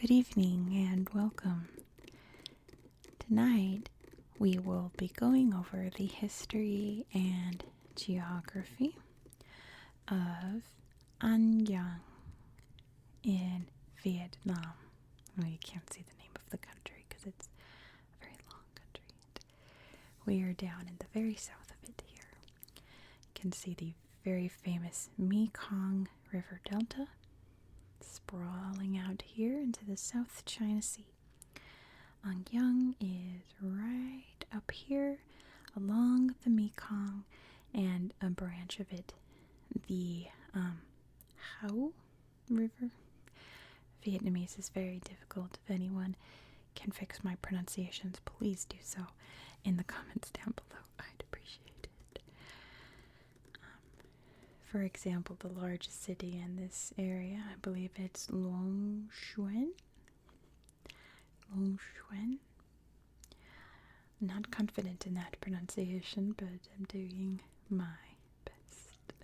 Good evening and welcome. Tonight we will be going over the history and geography of Giang in Vietnam. Well, you can't see the name of the country because it's a very long country. We are down in the very south of it here. You can see the very famous Mekong River Delta sprawling out here into the South China Sea. Giang is right up here along the Mekong, and a branch of it, the Hao River. Vietnamese is very difficult. If anyone can fix my pronunciations, please do so in the comments down below. I'd appreciate it. For example, the largest city in this area, I believe it's Long Xuan. Not confident in that pronunciation, but I'm doing my best.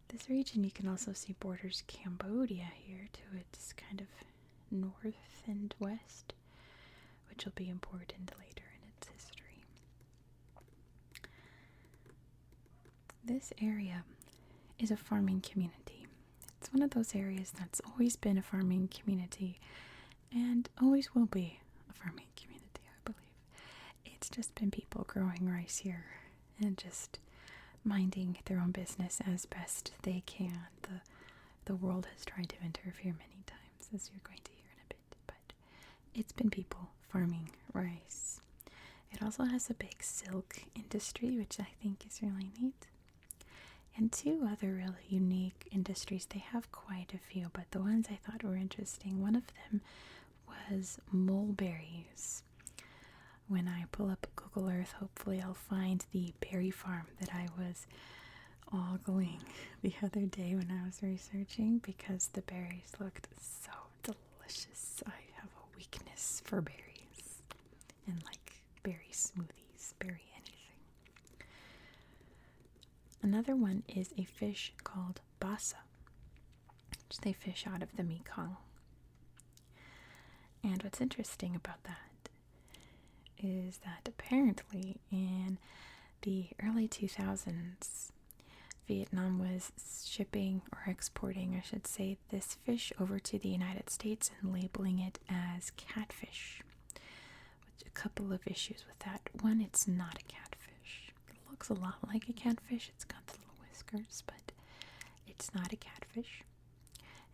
This region, you can also see borders Cambodia here to its kind of north and west, which will be important later in its history. This area is a farming community. It's one of those areas that's always been a farming community and always will be a farming community, I believe. It's just been people growing rice here and just minding their own business as best they can. The world has tried to interfere many times, as you're going to hear in a bit, but it's been people farming rice. It also has a big silk industry, which I think is really neat. And two other really unique industries. They have quite a few, but the ones I thought were interesting, one of them was mulberries. When I pull up Google Earth, hopefully I'll find the berry farm that I was ogling the other day when I was researching, because the berries looked so delicious. I have a weakness for berries and like berry smoothies, berry anything. Another one is a fish called basa, which they fish out of the Mekong. And what's interesting about that is that apparently in the early 2000s, Vietnam was shipping, or exporting, I should say, this fish over to the United States and labeling it as catfish. Which, a couple of issues with that. One, it's not a catfish. Looks a lot like a catfish. It's got the little whiskers, but it's not a catfish.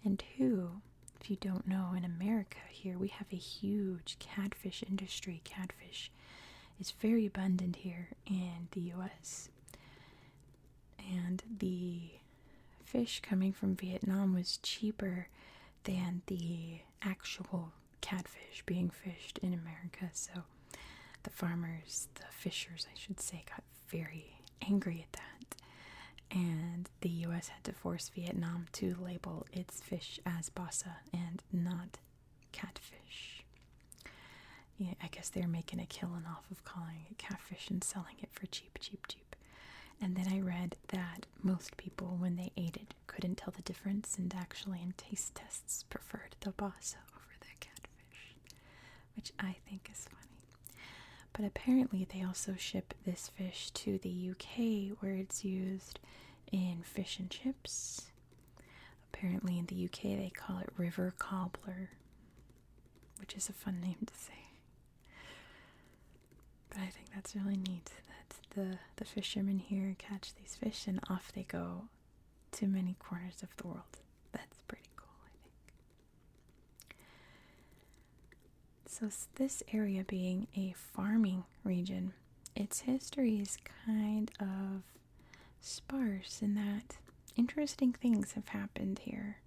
And two, if you don't know, in America here we have a huge catfish industry. Catfish is very abundant here in the US. And the fish coming from Vietnam was cheaper than the actual catfish being fished in America. So the farmers, the fishers, I should say, got very angry at that, and the US had to force Vietnam to label its fish as basa and not catfish. Yeah, I guess they're making a killing off of calling it catfish and selling it for cheap. And then I read that most people, when they ate it, couldn't tell the difference, and actually in taste tests preferred the basa over the catfish, which I think is funny. But apparently they also ship this fish to the UK, where it's used in fish and chips. Apparently in the UK they call it river cobbler, which is a fun name to say. But I think that's really neat that the fishermen here catch these fish and off they go to many corners of the world. That's pretty cool, I think. So this area being a farming region, its history is kind of sparse in that interesting things have happened here,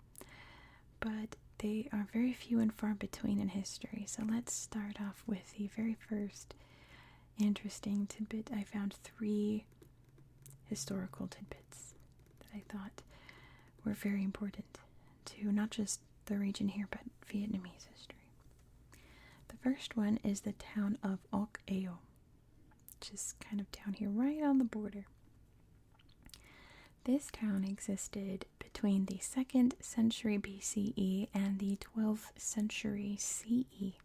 but they are very few and far between in history. So let's start off with the very first interesting tidbit. I found 3 historical tidbits that I thought were very important to not just the region here, but Vietnamese history. The first one is the town of Oc Eo, which is kind of down here right on the border. This town existed between the 2nd century BCE and the 12th century CE.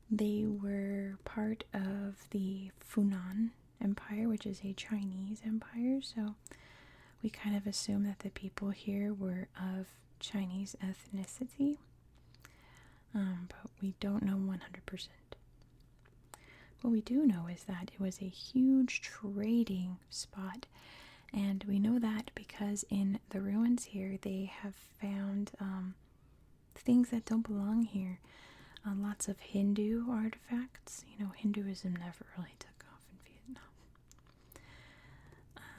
They were part of the Funan Empire, which is a Chinese empire, so we kind of assume that the people here were of Chinese ethnicity, but we don't know 100%. What we do know is that it was a huge trading spot, and we know that because in the ruins here they have found things that don't belong here. Lots of Hindu artifacts. You know, Hinduism never really took off in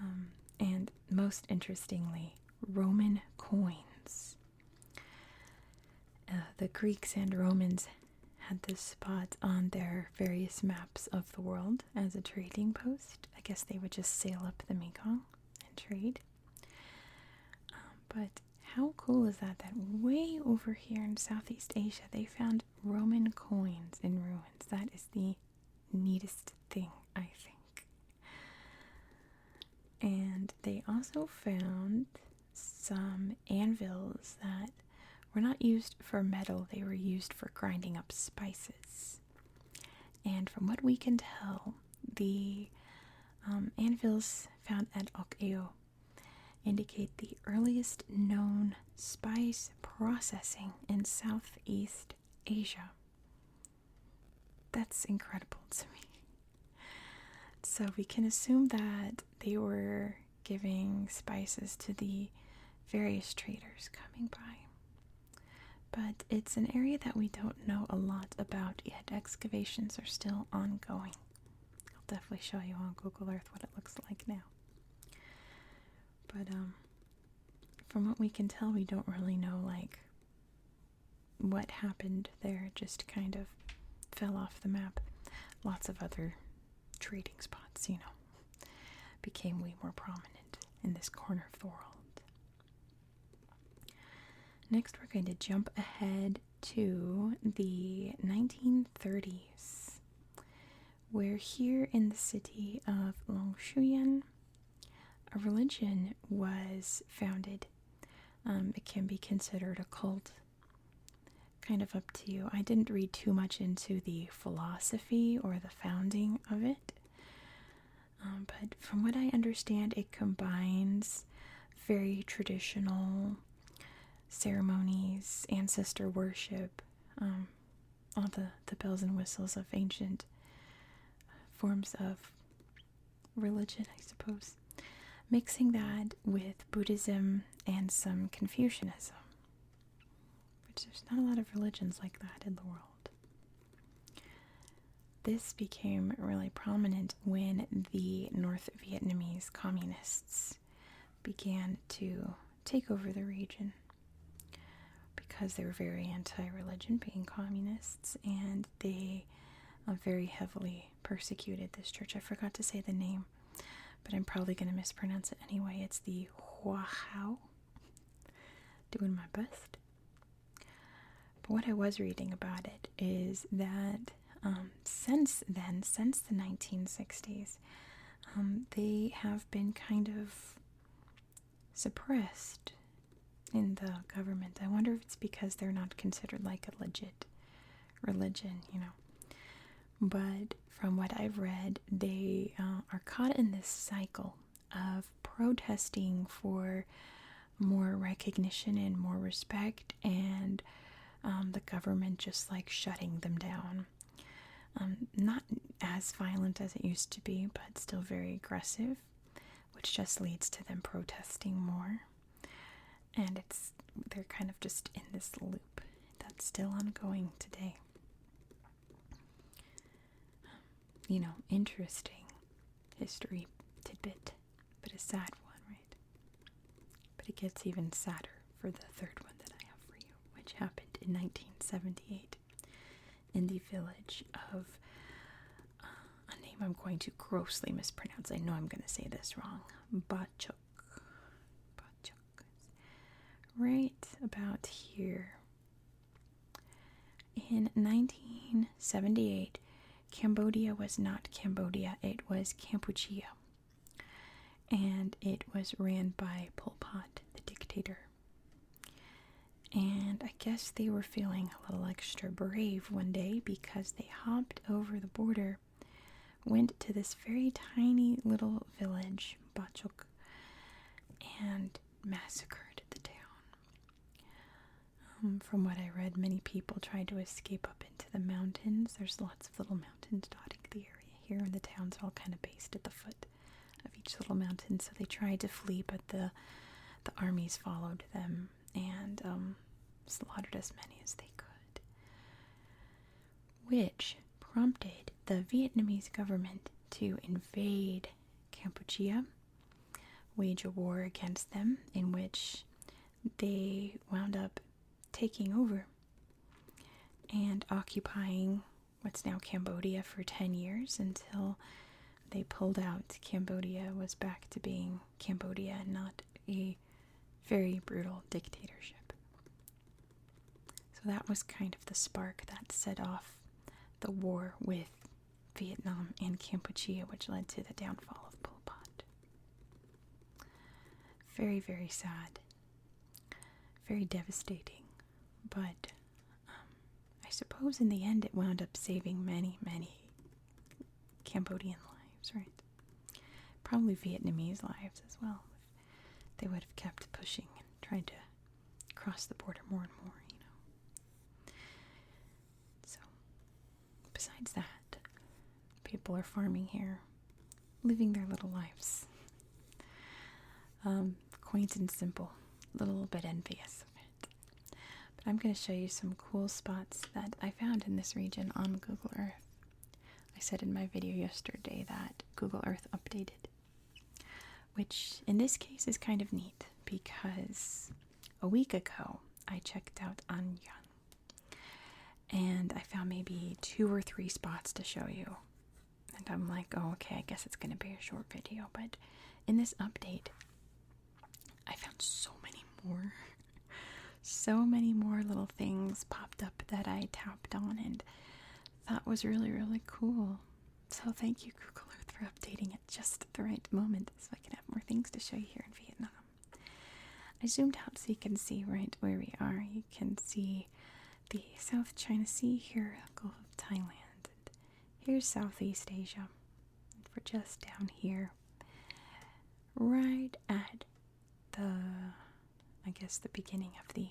Vietnam. And most interestingly, Roman coins. The Greeks and Romans had this spot on their various maps of the world as a trading post. I guess they would just sail up the Mekong and trade. But how cool is that way over here in Southeast Asia they found Roman coins in ruins? That is the neatest thing, I think. And they also found some anvils that were not used for metal, they were used for grinding up spices. And from what we can tell, the anvils found at Ok Eo indicate the earliest known spice processing in Southeast Asia. That's incredible to me. So we can assume that they were giving spices to the various traders coming by. But it's an area that we don't know a lot about yet. Excavations are still ongoing. I'll definitely show you on Google Earth what it looks like now. But from what we can tell, we don't really know like what happened there. It just kind of fell off the map. Lots of other trading spots, you know, became way more prominent in this corner of the world. Next, we're going to jump ahead to the 1930s, where here in the city of Longshuyan, a religion was founded. It can be considered a cult. Kind of up to you. I didn't read too much into the philosophy or the founding of it. But from what I understand, it combines very traditional ceremonies, ancestor worship, all the bells and whistles of ancient forms of religion, I suppose. Mixing that with Buddhism and some Confucianism, which there's not a lot of religions like that in the world. This became really prominent when the North Vietnamese communists began to take over the region, because they were very anti-religion, being communists, and they very heavily persecuted this church. I forgot to say the name, but I'm probably going to mispronounce it anyway. It's the Hua Hao. Doing my best. But what I was reading about it is that since then, since the 1960s, they have been kind of suppressed in the government. I wonder if it's because they're not considered like a legit religion, you know. But from what I've read, they are caught in this cycle of protesting for more recognition and more respect, and the government just like shutting them down. Not as violent as it used to be, but still very aggressive, which just leads to them protesting more. And they're kind of just in this loop that's still ongoing today. You know, interesting history tidbit, but a sad one, right? But it gets even sadder for the third one that I have for you, which happened in 1978 in the village of a name I'm going to grossly mispronounce. I know I'm going to say this wrong. Bachuk. Right about here. In 1978, Cambodia was not Cambodia, it was Kampuchea. and it was ran by Pol Pot, the dictator. And I guess they were feeling a little extra brave one day because they hopped over the border, went to this very tiny little village, Bachok, and massacred the town. From what I read, many people tried to escape up into the mountains. There's lots of little mountains dotting the area here, and the towns are all kind of based at the foot of each little mountain. So they tried to flee, but the armies followed them and slaughtered as many as they could, which prompted the Vietnamese government to invade Kampuchea, wage a war against them, in which they wound up taking over and occupying what's now Cambodia for 10 years until they pulled out. Cambodia was back to being Cambodia and not a very brutal dictatorship. So that was kind of the spark that set off the war with Vietnam and Kampuchea, which led to the downfall of Pol Pot. Very, very sad. Very devastating. But I suppose in the end it wound up saving many, many Cambodian lives, right? Probably Vietnamese lives as well. If they would have kept pushing and tried to cross the border more and more, you know. So, besides that, people are farming here, living their little lives. Quaint and simple, a little bit envious of it. But I'm going to show you some cool spots that I found in this region on Google Earth. I said in my video yesterday that Google Earth updated, which in this case is kind of neat because a week ago I checked out on Giang and I found maybe 2 or 3 spots to show you. And I'm like, oh, okay, I guess it's going to be a short video. But in this update, I found so many more. So many more little things popped up that I tapped on and thought was really, really cool. So thank you, Google Earth, for updating it just at the right moment so I can have more things to show you here in Vietnam. I zoomed out so you can see right where we are. You can see the South China Sea here, Gulf of Thailand. And here's Southeast Asia. And we're just down here, right at the beginning of the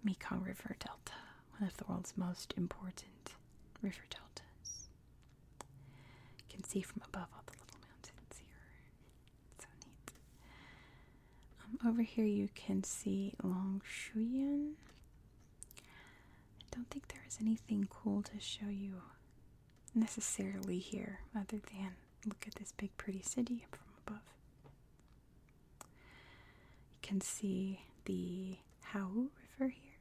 Mekong River Delta, one of the world's most important river deltas. You can see from above all the little mountains here. So neat. Over here you can see Long Shuyan. I don't think there is anything cool to show you necessarily here other than look at this big pretty city up from above. You can see the Hau River here.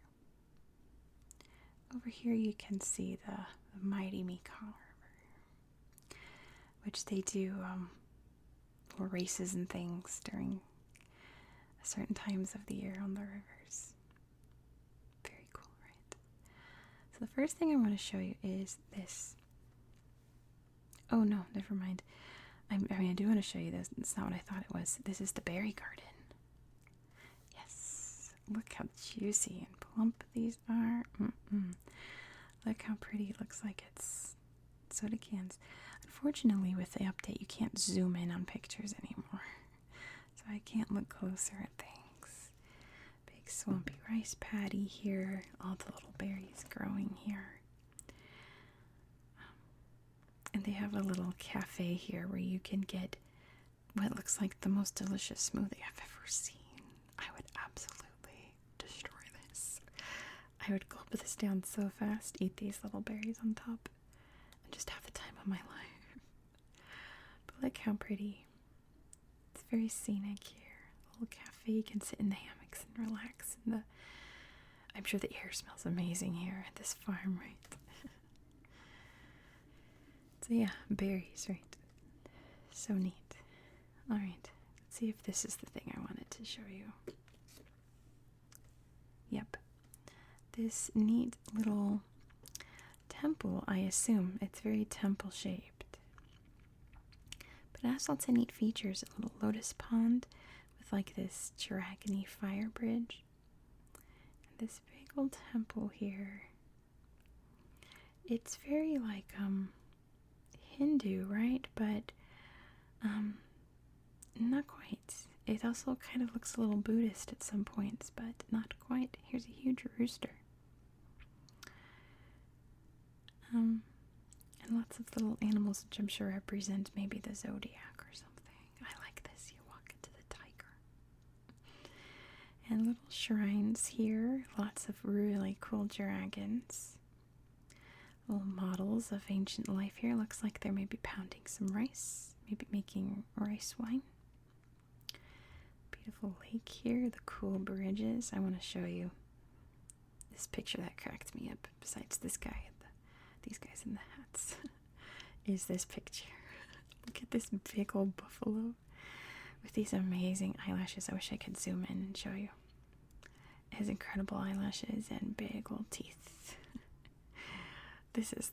Over here you can see the mighty Mekong River, which they do little races and things during certain times of the year on the rivers. Very cool, right? So the first thing I want to show you is this. Oh no, never mind. I do want to show you this. It's not what I thought it was. This is the berry garden. Yes. Look how juicy and plump these are. Look how pretty it looks like it's soda cans. Unfortunately, with the update, you can't zoom in on pictures anymore. So I can't look closer at things. Big swampy rice paddy here. All the little berries growing here. And they have a little cafe here where you can get what looks like the most delicious smoothie I've ever seen. I would absolutely destroy this. I would gulp this down so fast, eat these little berries on top, and just have the time of my life. But look how pretty. It's very scenic here. A little cafe, you can sit in the hammocks and relax. I'm sure the air smells amazing here at this farm, right? So yeah, berries, right? So neat. Alright, let's see if this is the thing I wanted to show you. Yep. This neat little temple, I assume. It's very temple shaped. But it has lots of neat features. A little lotus pond with like this dragony fire bridge. And this big old temple here. It's very like Hindu, right? But not quite. It also kind of looks a little Buddhist at some points, but not quite. Here's a huge rooster. And lots of little animals, which I'm sure represent maybe the zodiac or something. I like this. You walk into the tiger. And little shrines here. Lots of really cool dragons. Little models of ancient life here. Looks like they're maybe pounding some rice. Maybe making rice wine. Beautiful lake here. The cool bridges. I want to show you this picture that cracked me up. Besides this guy, these guys in the hats, is this picture. Look at this big old buffalo with these amazing eyelashes. I wish I could zoom in and show you. It has incredible eyelashes and big old teeth. This is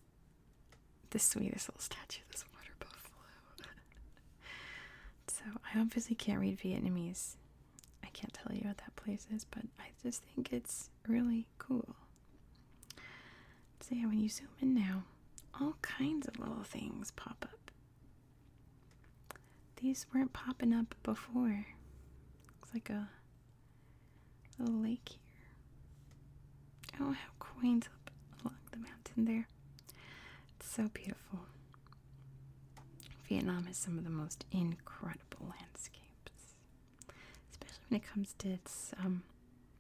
the sweetest little statue, this water buffalo. So I obviously can't read Vietnamese. I can't tell you what that place is, but I just think it's really cool. So yeah, when you zoom in now, all kinds of little things pop up. These weren't popping up before. Looks like a little lake here. Oh, how quaint up along the mountain there. It's so beautiful. Vietnam has some of the most incredible landscapes, especially when it comes to its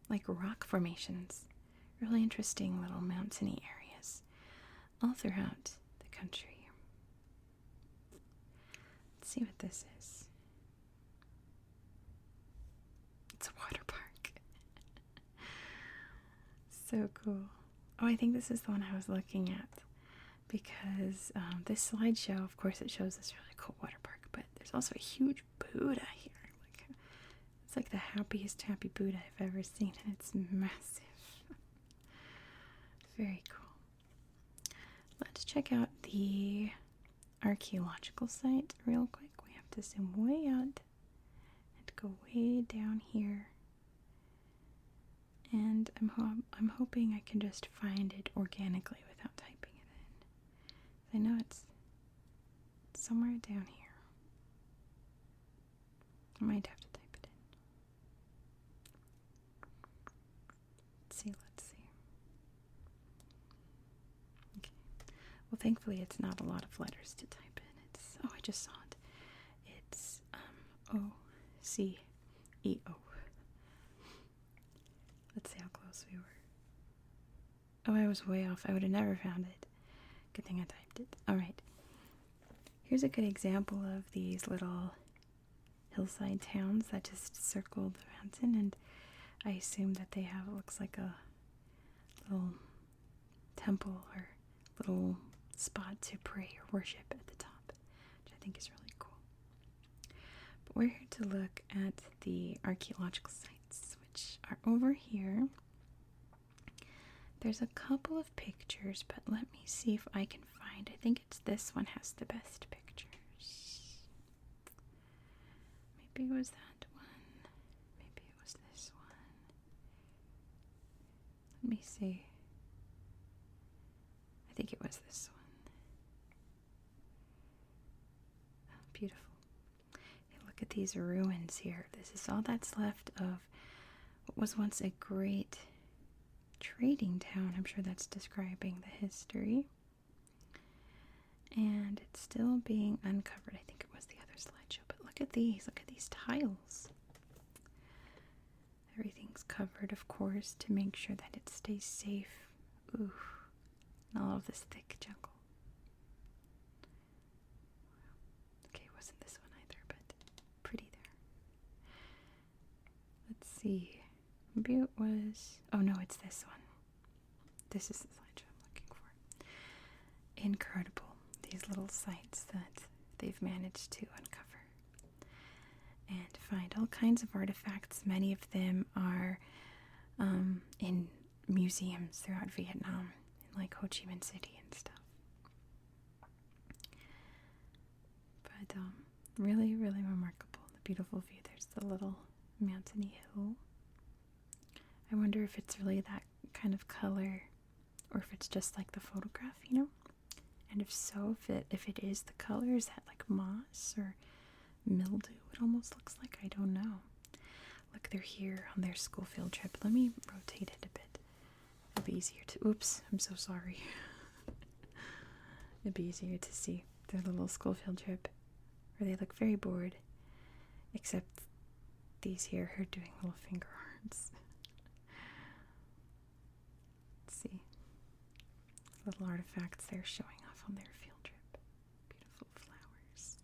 like rock formations. Really interesting little mountainy areas all throughout the country. Let's see what this is. It's a water park. So cool. Oh, I think this is the one I was looking at, because this slideshow, of course, it shows this really cool water park, but there's also a huge Buddha here. It's like the happiest happy Buddha I've ever seen, and it's massive. Very cool. Let's check out the archaeological site real quick. We have to zoom way out and go way down here. And I'm hoping I can just find it organically without typing it in. I know it's somewhere down here. I might have to type it in. Let's see. Okay. Well, thankfully it's not a lot of letters to type in. I just saw it. It's O-C-E-O. Let's see how close we were. Oh, I was way off. I would have never found it. Good thing I typed it. Alright. Here's a good example of these little hillside towns that just circle the mountain, and I assume that they have, it looks like a little temple or little spot to pray or worship at the top, which I think is really cool. But we're here to look at the archaeological sites, which are over here. There's a couple of pictures, but let me see if I can find. I think it's this one has the best pictures. Maybe it was that one. Maybe it was this one. Let me see. I think it was this one. Oh, beautiful. Hey, look at these ruins here. This is all that's left of what was once a great trading town. I'm sure that's describing the history. And it's still being uncovered. I think it was the other slideshow. But look at these. Look at these tiles. Everything's covered, of course, to make sure that it stays safe. Ooh. And all of this thick jungle. Okay, it wasn't this one either, but pretty there. Let's see. Maybe it was... Oh, no, it's this one. This is the slideshow I'm looking for. Incredible. These little sites that they've managed to uncover and find all kinds of artifacts. Many of them are in museums throughout Vietnam, in like Ho Chi Minh City and stuff. But Really, really remarkable. The beautiful view. There's the little mountainy hill. I wonder if it's really that kind of color or if it's just like the photograph, you know? And if so, if it is the color, is that like moss or mildew? It almost looks like, I don't know. Look, they're here on their school field trip. Let me rotate it a bit. It'll be easier to, oops, I'm so sorry. It'd be easier to see their little school field trip where they look very bored, except these here are doing little finger arts. Let's see. Little artifacts they're showing off on their field trip. Beautiful flowers.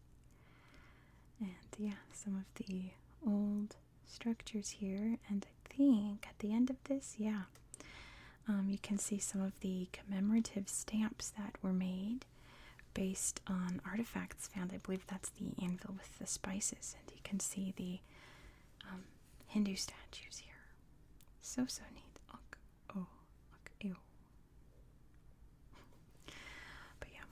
And yeah, some of the old structures here. And I think at the end of this, yeah, you can see some of the commemorative stamps that were made based on artifacts found. I believe that's the anvil with the spices. And you can see the Hindu statues here. So neat. Look. Oh, look. Ew. But yeah.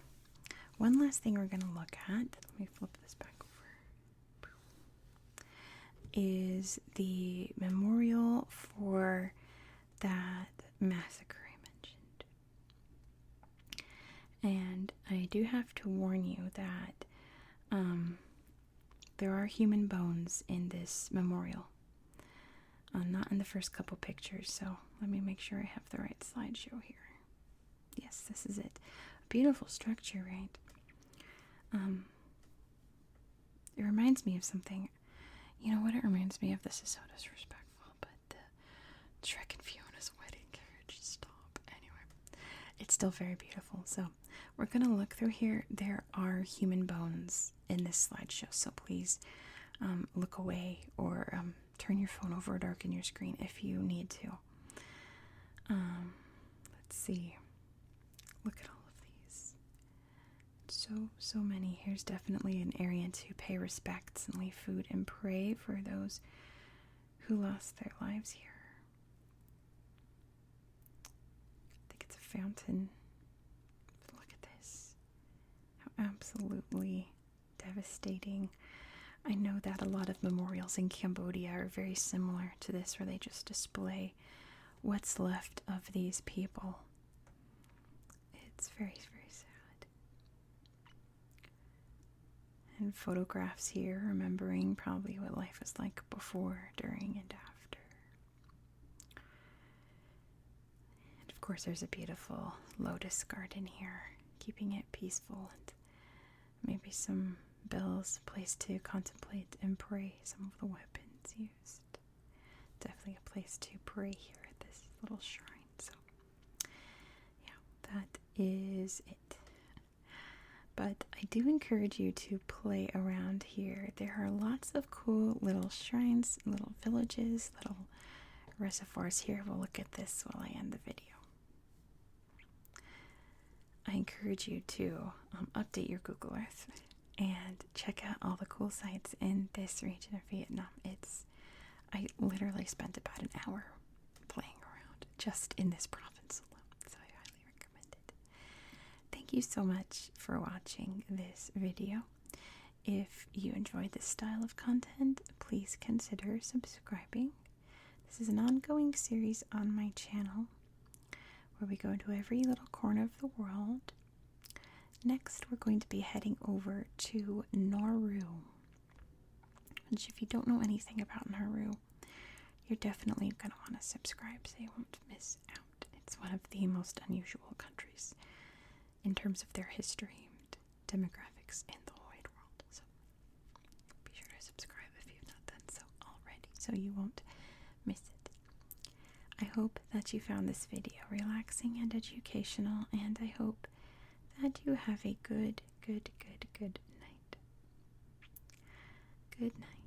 One last thing we're going to look at. Let me flip this back over. Is the memorial for that massacre I mentioned. And I do have to warn you that there are human bones in this memorial. Not in the first couple pictures, so let me make sure I have the right slideshow here. Yes, this is it. A beautiful structure, right? It reminds me of something. You know what it reminds me of? This is so disrespectful, but the Shrek and Fiona's wedding carriage. Stop. Anyway, it's still very beautiful. So we're going to look through here. There are human bones in this slideshow, so please look away or turn your phone over or darken your screen if you need to. Let's see. Look at all of these. So many. Here's definitely an area to pay respects and leave food and pray for those who lost their lives here. I think it's a fountain. But look at this. How absolutely devastating. I know that a lot of memorials in Cambodia are very similar to this, where they just display what's left of these people. It's very, very sad. And photographs here, remembering probably what life was like before, during, and after. And of course, there's a beautiful lotus garden here, keeping it peaceful, and maybe some bells placed to contemplate and pray some of the weapons used. Definitely a place to pray here at this little shrine. So, yeah, that is it. But I do encourage you to play around here. There are lots of cool little shrines, little villages, little reservoirs here. We'll look at this while I end the video. I encourage you to update your Google Earth and check out all the cool sites in this region of Vietnam. I literally spent about an hour playing around just in this province alone, so I highly recommend it. Thank you so much for watching this video. If you enjoyed this style of content, please consider subscribing. This is an ongoing series on my channel where we go to every little corner of the world. Next, we're going to be heading over to Nauru, which, if you don't know anything about Nauru, you're definitely going to want to subscribe so you won't miss out. It's one of the most unusual countries in terms of their history and demographics in the whole wide world. So be sure to subscribe if you've not done so already so you won't miss it. I hope that you found this video relaxing and educational, and I hope that you have a good night. Good night.